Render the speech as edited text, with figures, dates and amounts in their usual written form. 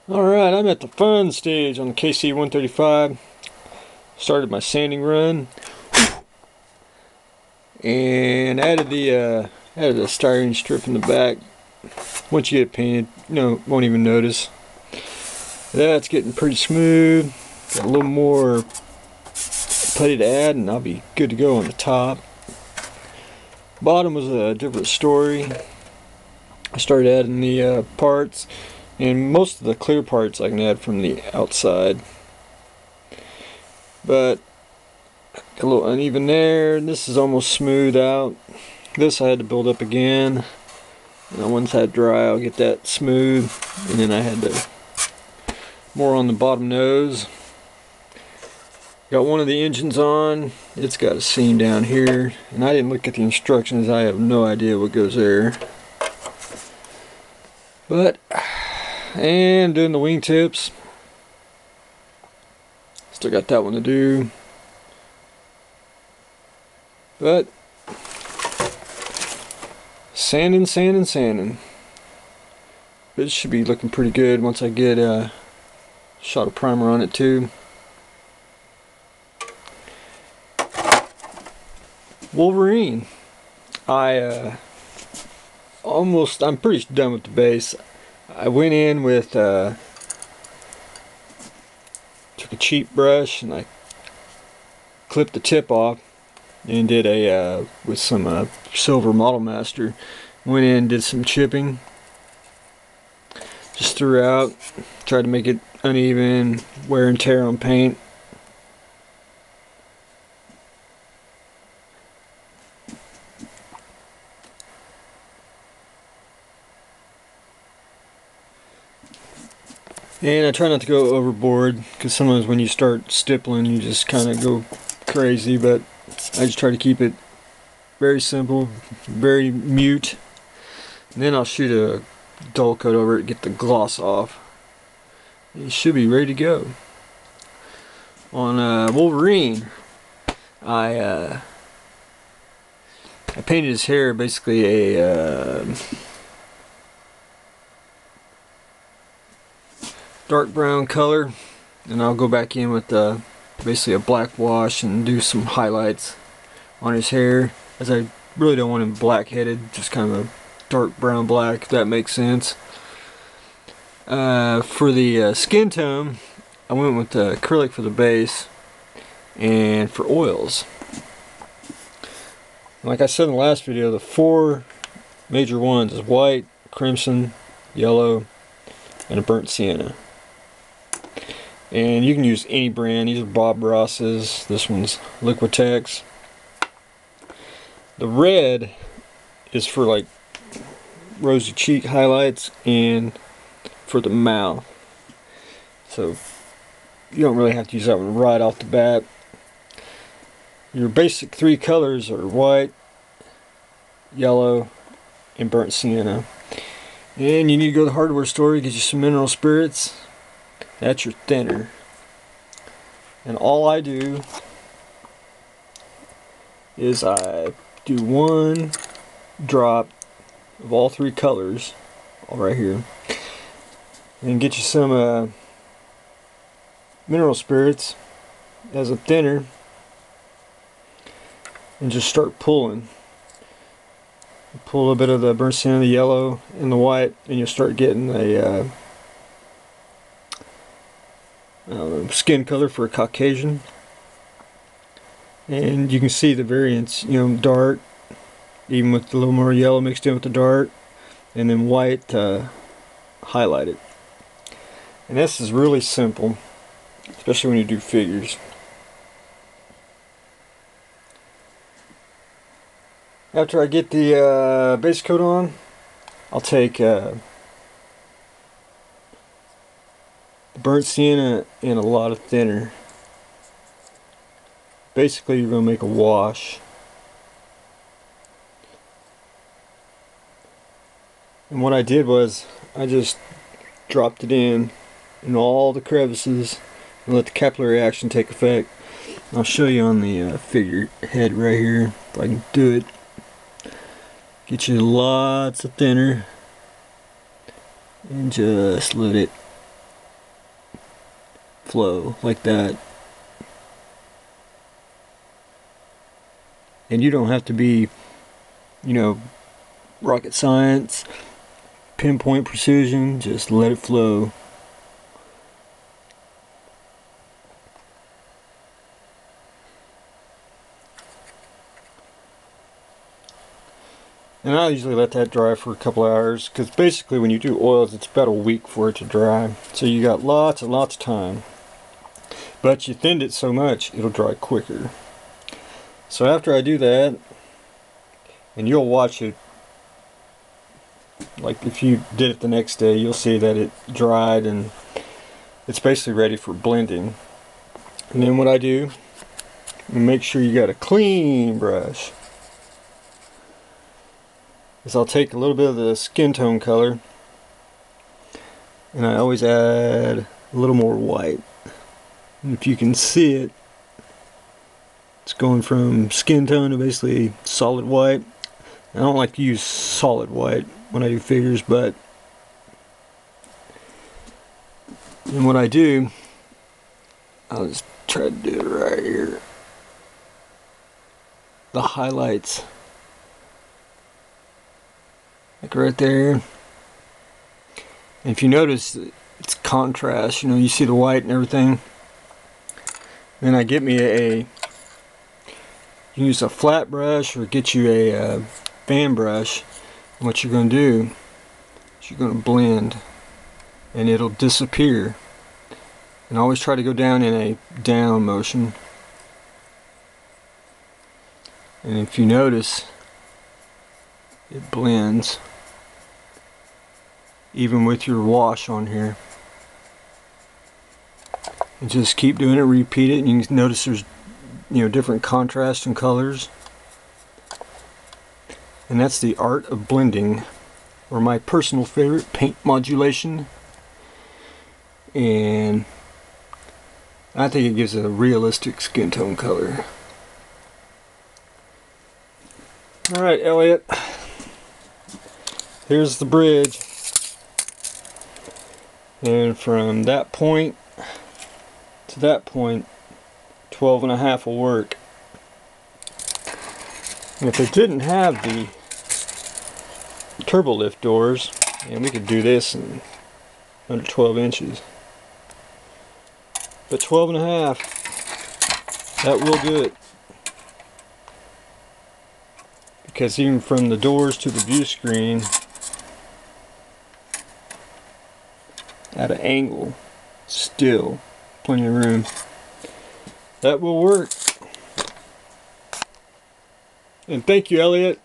Alright, I'm at the fun stage on the KC-135. Started my sanding run and added the styrene strip in the back. Once you get it painted, won't even notice. That's getting pretty smooth. Got a little more putty to add and I'll be good to go on the top. Bottom was a different story. I started adding the parts, and most of the clear parts I can add from the outside. But a little uneven there, and this is almost smooth out. This I had to build up again. And once that dry, I'll get that smooth. And then I had to more on the bottom nose. Got one of the engines on. It's got a seam down here, and I didn't look at the instructions. I have no idea what goes there. And doing the wingtips. Still got that one to do. But sanding. This should be looking pretty good once I get a shot of primer on it too. Wolverine. I'm pretty done with the base. I went in with took a cheap brush and I clipped the tip off and did a with some silver Model Master. Went in and did some chipping just throughout, tried to make it uneven, wear and tear on paint. And I try not to go overboard, because sometimes when you start stippling you just kind of go crazy, but I just try to keep it very simple, very mute. And then I'll shoot a dull coat over it, get the gloss off. It should be ready to go. On Wolverine, I painted his hair basically a dark brown color, and I'll go back in with basically a black wash and do some highlights on his hair, as I really don't want him black headed, just kind of a dark brown black, if that makes sense. For the skin tone, I went with acrylic for the base, and for oils, like I said in the last video, the 4 major ones is white, crimson, yellow, and a burnt sienna. And you can use any brand. These are Bob Ross's. This one's Liquitex. The red is for like rosy cheek highlights and for the mouth. So you don't really have to use that one right off the bat. Your basic 3 colors are white, yellow, and burnt sienna. And you need to go to the hardware store to get you some mineral spirits. That's your thinner. And all I do is I do 1 drop of all 3 colors, all right here, and get you some mineral spirits as a thinner, and just start pulling. Pull a little bit of the burnt sienna, the yellow, and the white, and you'll start getting a skin color for a Caucasian. And you can see the variance, dark, even with a little more yellow mixed in with the dark, and then white highlighted. And this is really simple, especially when you do figures. After I get the base coat on, I'll take burnt sienna and a lot of thinner. Basically you're going to make a wash. And what I did was I just dropped it in all the crevices and let the capillary action take effect. I'll show you on the figure head right here if I can do it. Get you lots of thinner and just let it flow like that. And you don't have to be, you know, rocket science, pinpoint precision, just let it flow. And I usually let that dry for a couple hours, because basically when you do oils, it's about a week for it to dry. So you got lots and lots of time. But you thinned it so much, it'll dry quicker. So after I do that, and you'll watch it, like if you did it the next day, you'll see that it dried and it's basically ready for blending. And then what I do, make sure you got a clean brush, is I'll take a little bit of the skin tone color and I always add a little more white. And if you can see it, it's going from skin tone to basically solid white. I don't like to use solid white when I do figures, but and what I do, I'll just try to do it right here. The highlights, like right there. And if you notice, it's contrast. You know, you see the white and everything. Then I get me you can use a flat brush or get you a fan brush. And what you're going to do is you're going to blend, and it'll disappear. And always try to go down in a down motion. And if you notice, it blends even with your wash on here. And just keep doing it, repeat it, and you can notice there's, you know, different contrast and colors. And that's the art of blending, or my personal favorite, paint modulation. And I think it gives a realistic skin tone color. Alright, Elliot, here's the bridge. And from that point to that point, 12.5 will work. And if it didn't have the turbo lift doors, and we could do this in under 12 inches. But 12.5, that will do it. Because even from the doors to the view screen, at an angle, still plenty of room. That will work. And thank you, Elliot.